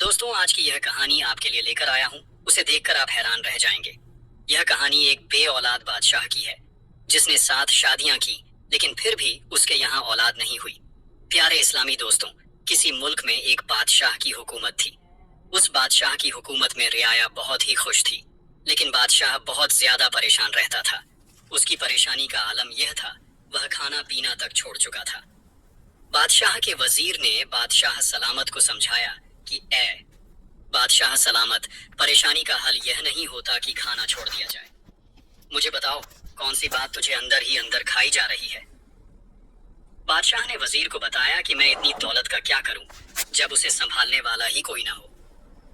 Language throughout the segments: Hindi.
दोस्तों, आज की यह कहानी आपके लिए लेकर आया हूँ। उसे देखकर आप हैरान रह जाएंगे। यह कहानी एक बे औलाद बादशाह की है, जिसने 7 शादियां की, लेकिन फिर भी उसके यहाँ औलाद नहीं हुई। प्यारे इस्लामी दोस्तों, किसी मुल्क में एक बादशाह की हुकूमत थी। उस बादशाह की हुकूमत में रियाया बहुत ही खुश थी, लेकिन बादशाह बहुत ज्यादा परेशान रहता था। उसकी परेशानी का आलम यह था, वह खाना पीना तक छोड़ चुका था। बादशाह के वजीर ने बादशाह सलामत को समझाया कि ए बादशाह सलामत, परेशानी का हल यह नहीं होता कि खाना छोड़ दिया जाए। मुझे बताओ, कौन सी बात तुझे अंदर ही अंदर खाई जा रही है। बादशाह ने वजीर को बताया कि मैं इतनी दौलत का क्या करूं, जब उसे संभालने वाला ही कोई ना हो।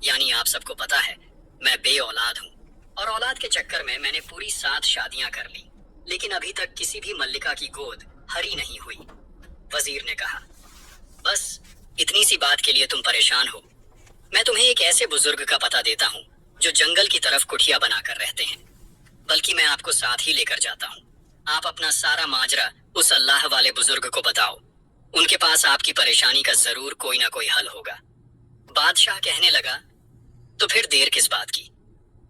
यानी आप सबको पता है, मैं बे औलाद हूं, और औलाद के चक्कर में मैंने पूरी 7 शादियां कर ली, लेकिन अभी तक किसी भी मल्लिका की गोद हरी नहीं हुई। वजीर ने कहा, बस इतनी सी बात के लिए तुम परेशान हो। मैं तुम्हें एक ऐसे बुजुर्ग का पता देता हूँ जो जंगल की तरफ कुठिया बनाकर रहते हैं। बल्कि मैं आपको साथ ही लेकर जाता हूँ। आप अपना सारा माजरा उस अल्लाह वाले बुजुर्ग को बताओ। उनके पास आपकी परेशानी का जरूर कोई ना कोई हल होगा। बादशाह कहने लगा, तो फिर देर किस बात की,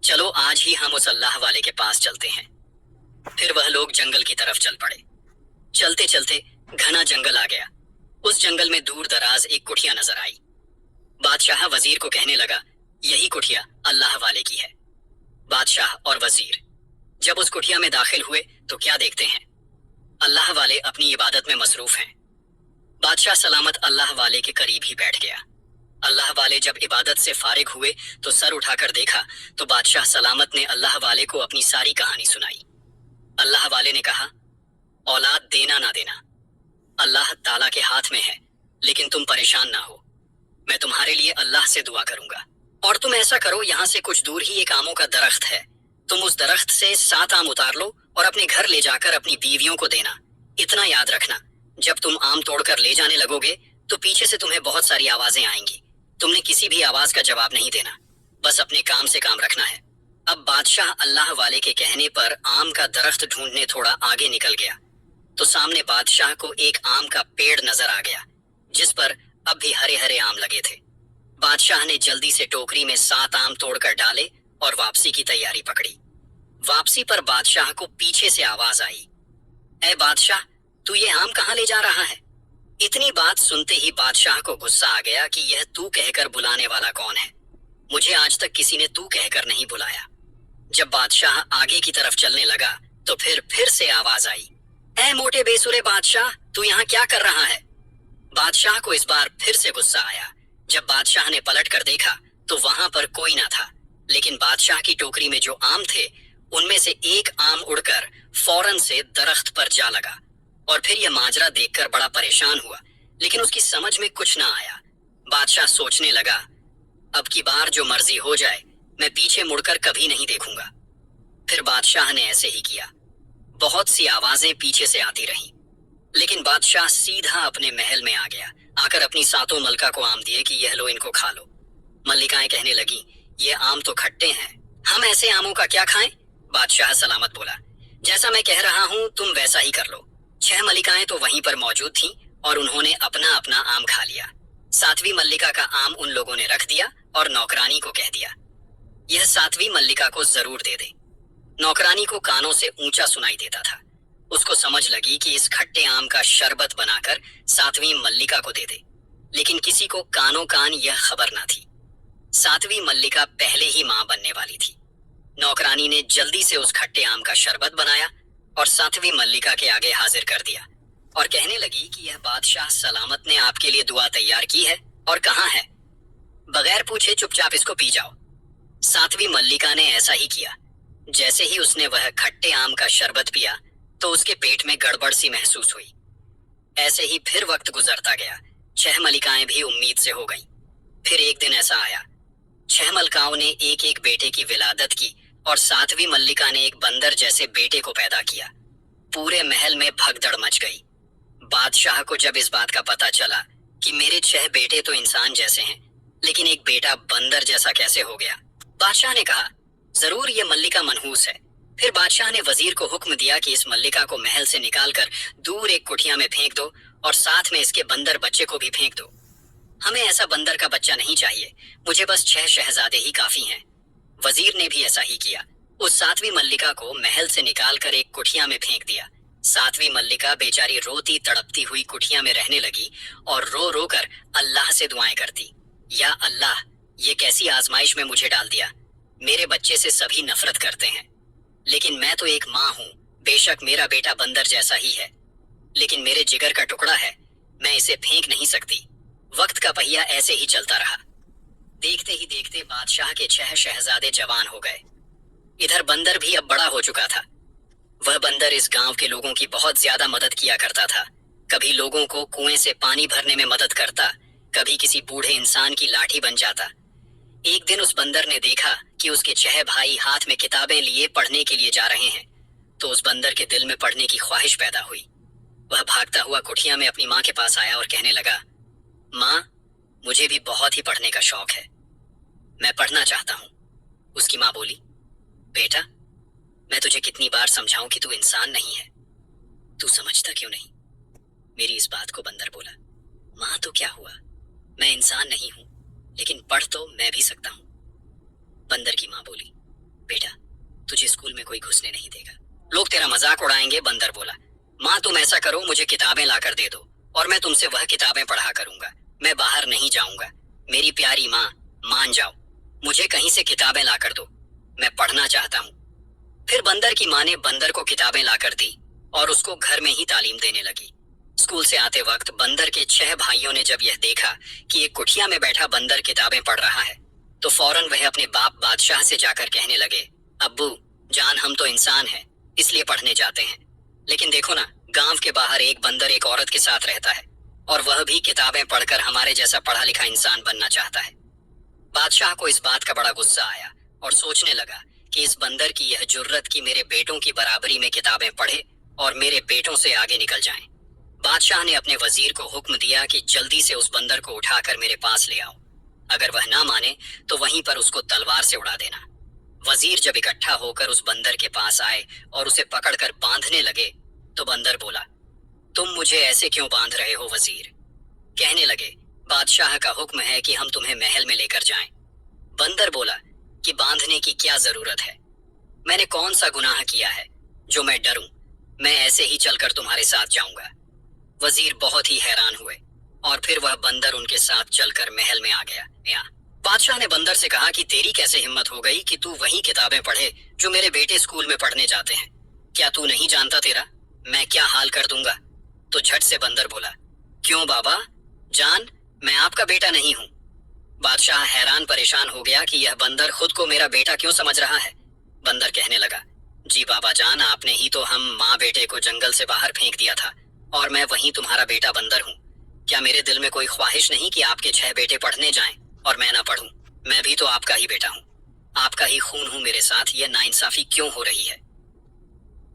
चलो आज ही हम उस अल्लाह वाले के पास चलते हैं। फिर वह लोग जंगल की तरफ चल पड़े। चलते चलते घना जंगल आ गया। उस जंगल में दूर दराज एक कुठिया नजर आई। बादशाह वजीर को कहने लगा, यही कुठिया अल्लाह वाले की है। बादशाह और वजीर जब उस कुठिया में दाखिल हुए तो क्या देखते हैं, अल्लाह वाले अपनी इबादत में मसरूफ हैं। बादशाह सलामत अल्लाह वाले के करीब ही बैठ गया। अल्लाह वाले जब इबादत से फारिग हुए तो सर उठाकर देखा तो बादशाह सलामत ने अल्लाह वाले को अपनी सारी कहानी सुनाई। अल्लाह वाले ने कहा, औलाद देना ना देना अल्लाह ताला के हाथ में है, लेकिन तुम परेशान ना हो। मैं तुम्हारे लिए अल्लाह से दुआ करूंगा। और तुम ऐसा करो, यहाँ से कुछ दूर ही एक आमों का दरख्त है, तुम उस दरख्त से 7 आम उतार लो और अपने घर ले जाकर अपनी बीवियों को देना। इतना याद रखना, जब तुम आम तोड़कर ले जाने लगोगे तो पीछे से तुम्हें बहुत सारी आवाजें आएंगी। तुमने किसी भी आवाज का जवाब नहीं देना, बस अपने काम से काम रखना है। अब बादशाह अल्लाह वाले के कहने पर आम का दरख्त ढूंढने थोड़ा आगे निकल गया तो सामने बादशाह को एक आम का पेड़ नजर आ गया, जिस पर अब भी हरे हरे आम लगे थे। बादशाह ने जल्दी से टोकरी में 7 आम तोड़कर डाले और वापसी की तैयारी पकड़ी। वापसी पर बादशाह को पीछे से आवाज आई, ऐ बादशाह, तू ये आम कहाँ ले जा रहा है। इतनी बात सुनते ही बादशाह को गुस्सा आ गया कि यह तू कहकर बुलाने वाला कौन है। मुझे आज तक किसी ने तू कहकर नहीं बुलाया। जब बादशाह आगे की तरफ चलने लगा तो फिर से आवाज आई, ऐ मोटे बेसुरे बादशाह, तू यहाँ क्या कर रहा है। बादशाह को इस बार फिर से गुस्सा आया। जब बादशाह ने पलट कर देखा तो वहां पर कोई ना था, लेकिन बादशाह की टोकरी में जो आम थे उनमें से एक आम उड़कर फौरन से दरख्त पर जा लगा। और फिर यह माजरा देखकर बड़ा परेशान हुआ, लेकिन उसकी समझ में कुछ ना आया। बादशाह सोचने लगा, अब की बार जो मर्जी हो जाए, मैं पीछे मुड़कर कभी नहीं देखूंगा। फिर बादशाह ने ऐसे ही किया। बहुत सी आवाजें पीछे से आती रहीं, लेकिन बादशाह सीधा अपने महल में आ गया। आकर अपनी 7 मलका को आम दिए कि यह लो, इनको खा लो। मल्लिकाएं कहने लगी, ये आम तो खट्टे हैं, हम ऐसे आमों का क्या खाएं। बादशाह सलामत बोला, जैसा मैं कह रहा हूं तुम वैसा ही कर लो। 6 मल्लिकाएं तो वहीं पर मौजूद थीं और उन्होंने अपना अपना आम खा लिया। 7वीं मल्लिका का आम उन लोगों ने रख दिया और नौकरानी को कह दिया, यह 7वीं मल्लिका को जरूर दे दे। नौकरानी को कानों से ऊंचा सुनाई देता था। उसको समझ लगी कि इस खट्टे आम का शरबत बनाकर 7वीं मल्लिका को दे दे, लेकिन किसी को कानों कान यह खबर ना थी। 7वीं मल्लिका पहले ही मां बनने वाली थी। नौकरानी ने जल्दी से उस खट्टे आम का शरबत बनाया और 7वीं मल्लिका के आगे हाजिर कर दिया और कहने लगी कि यह बादशाह सलामत ने आपके लिए दुआ तैयार की है और कहाँ है, बगैर पूछे चुपचाप इसको पी जाओ। 7वीं मल्लिका ने ऐसा ही किया। जैसे ही उसने वह खट्टे आम का शरबत पिया तो उसके पेट में गड़बड़ सी महसूस हुई। ऐसे ही फिर वक्त गुजरता गया। 6 मल्लिकाएं भी उम्मीद से हो गईं। फिर एक दिन ऐसा आया, 6 मल्लिकाओं ने एक एक बेटे की विलादत की और 7वीं मल्लिका ने एक बंदर जैसे बेटे को पैदा किया। पूरे महल में भगदड़ मच गई। बादशाह को जब इस बात का पता चला कि मेरे 6 बेटे तो इंसान जैसे हैं, लेकिन एक बेटा बंदर जैसा कैसे हो गया, बादशाह ने कहा, जरूर ये मल्लिका मनहूस है। फिर बादशाह ने वजीर को हुक्म दिया कि इस मल्लिका को महल से निकालकर दूर एक कुठिया में फेंक दो और साथ में इसके बंदर बच्चे को भी फेंक दो। हमें ऐसा बंदर का बच्चा नहीं चाहिए, मुझे बस 6 शहजादे ही काफी हैं। वजीर ने भी ऐसा ही किया। उस 7वीं मल्लिका को महल से निकालकर एक कुठिया में फेंक दिया। 7वीं मल्लिका बेचारी रोती तड़पती हुई कुठिया में रहने लगी और रो रो कर अल्लाह से दुआएं करती। या अल्लाह, ये कैसी आजमाइश में मुझे डाल दिया। मेरे बच्चे से सभी नफरत करते हैं, लेकिन मैं तो एक माँ हूँ। बेशक मेरा बेटा बंदर जैसा ही है, लेकिन मेरे जिगर का टुकड़ा है, मैं इसे फेंक नहीं सकती। वक्त का पहिया ऐसे ही चलता रहा। देखते ही देखते बादशाह के 6 शहजादे जवान हो गए। इधर बंदर भी अब बड़ा हो चुका था। वह बंदर इस गांव के लोगों की बहुत ज्यादा मदद किया करता था। कभी लोगों को कुएं से पानी भरने में मदद करता, कभी किसी बूढ़े इंसान की लाठी बन जाता। एक दिन उस बंदर ने देखा कि उसके 6 भाई हाथ में किताबें लिए पढ़ने के लिए जा रहे हैं, तो उस बंदर के दिल में पढ़ने की ख्वाहिश पैदा हुई। वह भागता हुआ कुठिया में अपनी माँ के पास आया और कहने लगा, माँ, मुझे भी बहुत ही पढ़ने का शौक है, मैं पढ़ना चाहता हूँ। उसकी माँ बोली, बेटा, मैं तुझे कितनी बार समझाऊं कि तू इंसान नहीं है, तू समझता क्यों नहीं? मेरी इस बात को बंदर बोला, माँ तो क्या हुआ, मैं इंसान नहीं हूं, लेकिन पढ़ तो मैं भी सकता हूं। बंदर की माँ बोली, बेटा, तुझे स्कूल में कोई घुसने नहीं देगा, लोग तेरा मजाक उड़ाएंगे। बंदर बोला, माँ तुम ऐसा करो, मुझे किताबें लाकर दे दो और मैं तुमसे वह किताबें पढ़ा करूंगा। मैं बाहर नहीं जाऊंगा। मेरी प्यारी माँ, मान जाओ, मुझे कहीं से किताबें लाकर दो, मैं पढ़ना चाहता हूँ। फिर बंदर की माँ ने बंदर को किताबें लाकर दी और उसको घर में ही तालीम देने लगी। स्कूल से आते वक्त बंदर के 6 भाइयों ने जब यह देखा कि एक कुठिया में बैठा बंदर किताबें पढ़ रहा है, तो फौरन वह अपने बाप बादशाह से जाकर कहने लगे, अब्बू जान, हम तो इंसान हैं, इसलिए पढ़ने जाते हैं, लेकिन देखो ना, गांव के बाहर एक बंदर एक औरत के साथ रहता है और वह भी किताबें पढ़कर हमारे जैसा पढ़ा लिखा इंसान बनना चाहता है। बादशाह को इस बात का बड़ा गुस्सा आया और सोचने लगा कि इस बंदर की यह जुर्रत कि मेरे बेटों की बराबरी में किताबें पढ़े और मेरे बेटों से आगे निकल जाएं। बादशाह ने अपने वजीर को हुक्म दिया कि जल्दी से उस बंदर को उठाकर मेरे पास ले आओ। अगर वह ना माने तो वहीं पर उसको तलवार से उड़ा देना। वजीर जब इकट्ठा होकर उस बंदर के पास आए और उसे पकड़कर बांधने लगे, तो बंदर बोला, तुम मुझे ऐसे क्यों बांध रहे हो वजीर? कहने लगे, बादशाह का हुक्म है कि हम तुम्हें महल में लेकर जाएं। बंदर बोला कि बांधने की क्या जरूरत है? मैंने कौन सा गुनाह किया है जो मैं डरूं? मैं ऐसे ही चलकर तुम्हारे साथ जाऊंगा। वजीर बहुत ही हैरान हुए और फिर वह बंदर उनके साथ चलकर महल में आ गया। बादशाह ने बंदर से कहा कि तेरी कैसे हिम्मत हो गई कि तू वही किताबें पढ़े जो मेरे बेटे स्कूल में पढ़ने जाते हैं? क्या तू नहीं जानता तेरा मैं क्या हाल कर दूंगा? तो झट से बंदर बोला, क्यों बाबा जान, मैं आपका बेटा नहीं हूँ। बादशाह हैरान परेशान हो गया कि यह बंदर खुद को मेरा बेटा क्यों समझ रहा है। बंदर कहने लगा, जी बाबा जान, आपने ही तो हम माँ बेटे को जंगल से बाहर फेंक दिया था और मैं वहीं तुम्हारा बेटा बंदर हूँ। क्या मेरे दिल में कोई ख्वाहिश नहीं कि आपके 6 बेटे पढ़ने जाएं और मैं ना पढ़ूं? मैं भी तो आपका ही बेटा हूँ, आपका ही खून हूँ मेरे साथ, यह नाइंसाफी क्यों हो रही है?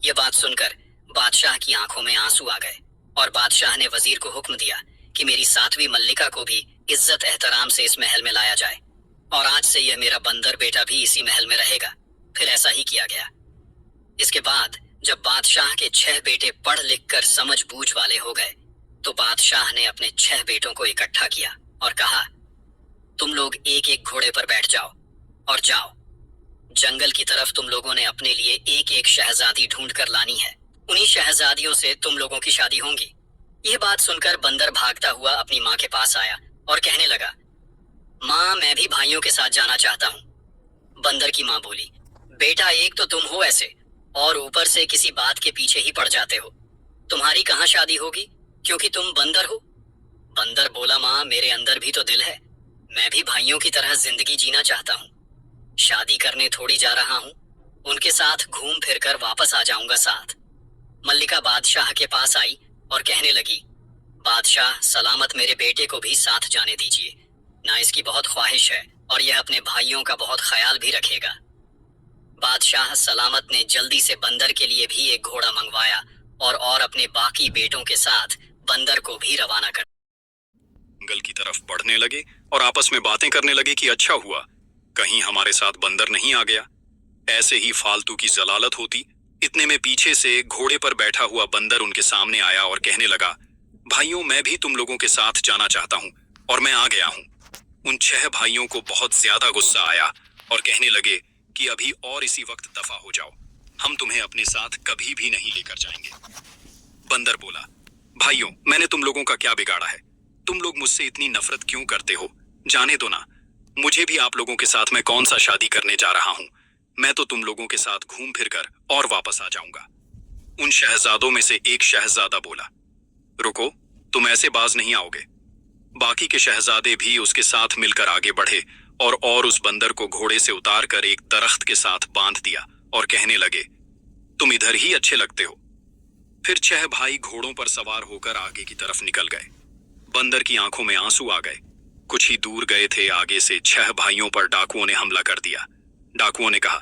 यह बात सुनकर बादशाह की आंखों में आंसू आ गए और बादशाह ने वजीर को हुक्म दिया कि मेरी 7वीं मल्लिका को भी इज्जत एहतराम से इस महल में लाया जाए और आज से यह मेरा बंदर बेटा भी इसी महल में रहेगा। फिर ऐसा ही किया गया। इसके बाद जब बादशाह के 6 बेटे पढ़ लिख कर समझ बूझ वाले हो गए, तो बादशाह ने अपने 6 बेटों को इकट्ठा किया और कहा, तुम लोग एक एक घोड़े पर बैठ जाओ और जाओ। जंगल की तरफ तुम लोगों ने अपने लिए एक एक शहजादी ढूंढ कर लानी है। उन्हीं शहजादियों से तुम लोगों की शादी होंगी। यह बात सुनकर बंदर भागता हुआ अपनी माँ के पास आया और कहने लगा, माँ मैं भी भाइयों के साथ जाना चाहता हूँ। बंदर की माँ बोली, बेटा एक तो तुम हो ऐसे और ऊपर से किसी बात के पीछे ही पड़ जाते हो। तुम्हारी कहाँ शादी होगी क्योंकि तुम बंदर हो? बंदर बोला, माँ मेरे अंदर भी तो दिल है, मैं भी भाइयों की तरह जिंदगी जीना चाहता हूँ। शादी करने थोड़ी जा रहा हूँ, उनके साथ घूम फिर कर वापस आ जाऊंगा साथ। मल्लिका बादशाह के पास आई और कहने लगी, बादशाह सलामत मेरे बेटे को भी साथ जाने दीजिए ना, इसकी बहुत ख्वाहिश है और यह अपने भाइयों का बहुत ख्याल भी रखेगा। बादशाह सलामत ने जल्दी से बंदर के लिए भी एक घोड़ा मंगवाया और अपने बाकी बेटों के साथ बंदर को भी रवाना कर जंगल की तरफ बढ़ने लगे और आपस में बातें करने लगे कि अच्छा हुआ कहीं हमारे साथ बंदर नहीं आ गया, ऐसे ही फालतू की जलालत होती। इतने में पीछे से घोड़े पर बैठा हुआ बंदर उनके सामने आया और कहने लगा, भाइयों मैं भी तुम लोगों के साथ जाना चाहता हूँ, और मैं आ गया हूँ। उन 6 भाइयों को बहुत ज्यादा गुस्सा आया और कहने लगे कि अभी और इसी वक्त दफा हो जाओ, हम तुम्हें अपने साथ कभी भी नहीं लेकर जाएंगे। बंदर बोला, भाइयों, मैंने तुम लोगों का क्या बिगाड़ा है? तुम लोग मुझसे इतनी नफरत क्यों करते हो? जाने दो ना, मुझे भी आप लोगों के साथ मैं कौन सा शादी करने जा रहा हूँ। मैं तो तुम लोगों के साथ घूम फिर कर और वापस आ जाऊंगा। उन शहजादों में से एक शहजादा बोला, रुको, तुम ऐसे बाज नहीं आओगे। बाकी के शहजादे भी उसके साथ मिलकर आगे बढ़े और उस बंदर को घोड़े से उतार कर एक दरख्त के साथ बांध दिया और कहने लगे, तुम इधर ही अच्छे लगते हो। फिर 6 भाई घोड़ों पर सवार होकर आगे की तरफ निकल गए। बंदर की आंखों में आंसू आ गए। कुछ ही दूर गए थे, आगे से 6 भाइयों पर डाकुओं ने हमला कर दिया। डाकुओं ने कहा,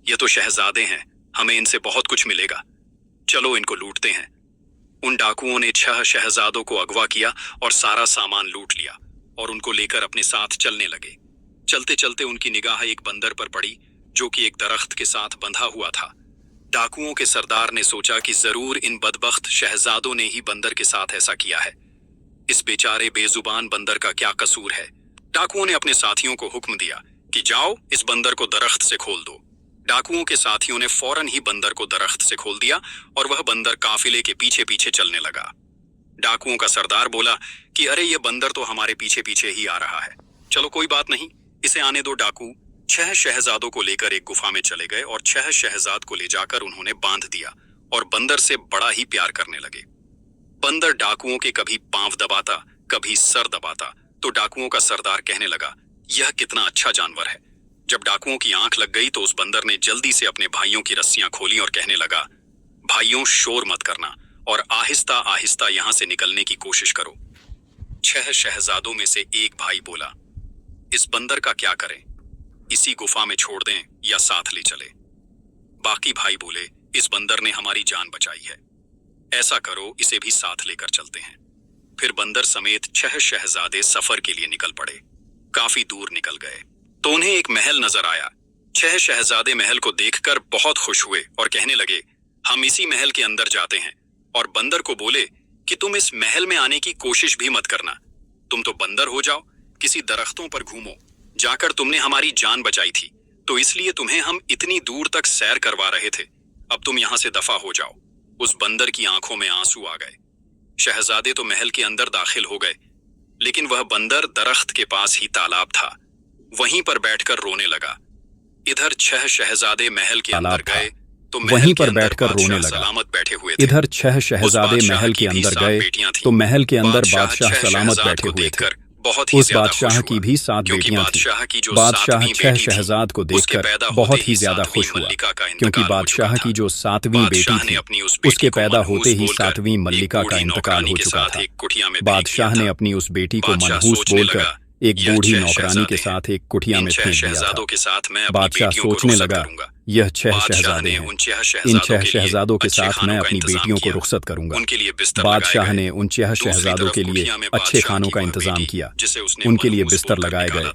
ये तो शहजादे हैं, हमें इनसे बहुत कुछ मिलेगा, चलो इनको लूटते हैं। उन डाकुओं ने 6 शहजादों को अगवा किया और सारा सामान लूट लिया और उनको लेकर अपने साथ चलने लगे। चलते चलते उनकी निगाह एक बंदर पर पड़ी जो कि एक दरख्त के साथ बंधा हुआ था। डाकुओं के सरदार ने सोचा कि जरूर इन बदबख्त शहजादों ने ही बंदर के साथ ऐसा किया है। इस बेचारे बेजुबान बंदर का क्या कसूर है? डाकुओं ने अपने साथियों को हुक्म दिया कि जाओ, इस बंदर को दरख्त से खोल दो। डाकुओं के साथियों ने फौरन ही बंदर को दरख्त से खोल दिया और वह बंदर काफिले के पीछे पीछे चलने लगा। डाकुओं का सरदार बोला कि अरे, ये बंदर तो हमारे पीछे पीछे ही आ रहा है, चलो कोई बात नहीं, इसे आने दो। डाकू 6 शहजादों को लेकर एक गुफा में चले गए और 6 शहजाद को ले जाकर उन्होंने बांध दिया और बंदर से बड़ा ही प्यार करने लगे। बंदर डाकुओं के कभी पांव दबाता, कभी सर दबाता, तो डाकुओं का सरदार कहने लगा, यह कितना अच्छा जानवर है। जब डाकुओं की आंख लग गई तो उस बंदर ने जल्दी से अपने भाइयों की रस्सियां खोली और कहने लगा, भाइयों, शोर मत करना और आहिस्ता आहिस्ता यहां से निकलने की कोशिश करो। 6 शहजादों में से एक भाई बोला, इस बंदर का क्या करें, इसी गुफा में छोड़ दें या साथ ले चले? बाकी भाई बोले, इस बंदर ने हमारी जान बचाई है, ऐसा करो, इसे भी साथ लेकर चलते हैं। फिर बंदर समेत 6 शहजादे सफर के लिए निकल पड़े। काफी दूर निकल गए तो उन्हें एक महल नजर आया। 6 शहजादे महल को देखकर बहुत खुश हुए और कहने लगे, हम इसी महल के अंदर जाते हैं। और बंदर को बोले कि तुम इस महल में आने की कोशिश भी मत करना, तुम तो बंदर हो जाओ, किसी दरख्तों पर घूमो, जाकर तुमने हमारी जान बचाई थी तो इसलिए तुम्हें हम इतनी दूर तक सैर करवा रहे थे, अब तुम यहां से दफा हो जाओ। उस बंदर की आंखों में आंसू आ गए। शहजादे तो महल के अंदर दाखिल हो गए, लेकिन वह बंदर दरख्त के पास ही तालाब था, वहीं पर बैठकर रोने लगा। इधर 6 शहजादे महल के अंदर गए तो वहीं पर बैठकर रोने लगा। सलामत बैठे हुए थे। इधर 6 शहजादे महल के अंदर गए तो महल के अंदर बादशाह सलामत बैठे हुए थे। उस बादशाह की भी 7 बेटियां थीं। बादशाह 6 शहजाद को देखकर बहुत ही ज्यादा खुश हुआ, क्योंकि बादशाह की जो 7वीं बेटी थी उसके पैदा होते ही 7वीं मल्लिका का इंतकाल हो चुका था। बादशाह ने अपनी उस बेटी को मनहूस बोलकर एक बूढ़ी नौकरानी के साथ एक कुटिया में फेंक दिया था। बादशाह सोचने लगा, यह 6 शहजादे हैं, इन 6 शहजादों के साथ मैं अपनी बेटियों को रुखसत करूंगा। बादशाह ने उन 6 शहजादों के लिए अच्छे खानों का इंतजाम किया, उनके लिए बिस्तर लगाए गए।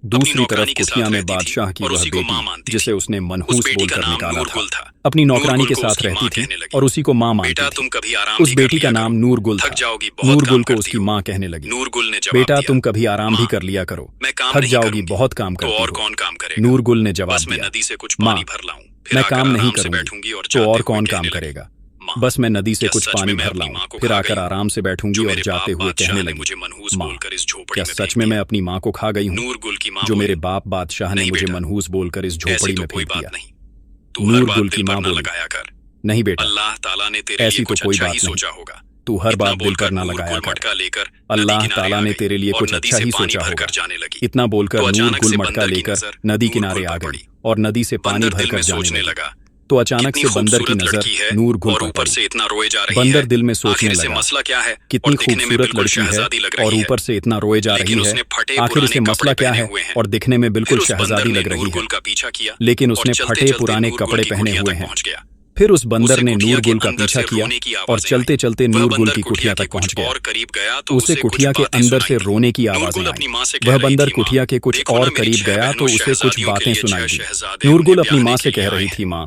दूसरी तरफ कुटिया में बादशाह की वह बेटी, जिसे उसने मनहूस बोलकर निकाला था, अपनी नौकरानी के साथ रहती थी और उसी को माँ मानती थी। उस बेटी का नाम नूर गुल था। नूर गुल को उसकी माँ कहने लगी, बेटा तुम कभी आराम भी कर लिया करो, थक जाओगी, बहुत काम करती हो। नूर गुल ने जवाब दिया, माँ, मैं काम नहीं करूंगी तो और कौन काम करेगा, बस मैं नदी से कुछ पानी भर लाऊं, फिर आकर आराम से बैठूंगी। और जाते हुए कहने लगी, माँ, क्या सच में मैं अपनी माँ को खा गई हूँ, जो मेरे बाप बादशाह ने मुझे मनहूस बोलकर इस झोपड़ी में फेंक दिया? नूर गुल की माँ बोली, नहीं बेटा, ऐसी तो कोई बात नहीं, तू हर बात दिल पर ना लगाया कर, अल्लाह ताला ने तेरे लिए कुछ अच्छा ही सोचा होगा। इतना बोलकर नूर गुल मटका लेकर नदी किनारे आ गई और नदी से पानी भरकर जाने लगा। तो अचानक से बंदर की नजर नूर गुल पर पड़ी। बंदर दिल में सोचने लगा, कितनी खूबसूरत लड़की है और ऊपर से इतना रोए जा रही है, आखिर इसे मसला क्या है? और दिखने में बिल्कुल शहजादी लग रही है, लेकिन उसने फटे पुराने कपड़े पहने हुए हैं। फिर उस बंदर ने नूर गुल का पीछा किया और चलते चलते नूर गुल की कुटिया तक पहुंच गया। उसे कुटिया के अंदर से रोने की आवाजें आई। वह बंदर कुटिया के कुछ और करीब गया तो उसे कुछ बातें सुनाई दी। नूर गुल अपनी माँ से कह रही थी, माँ,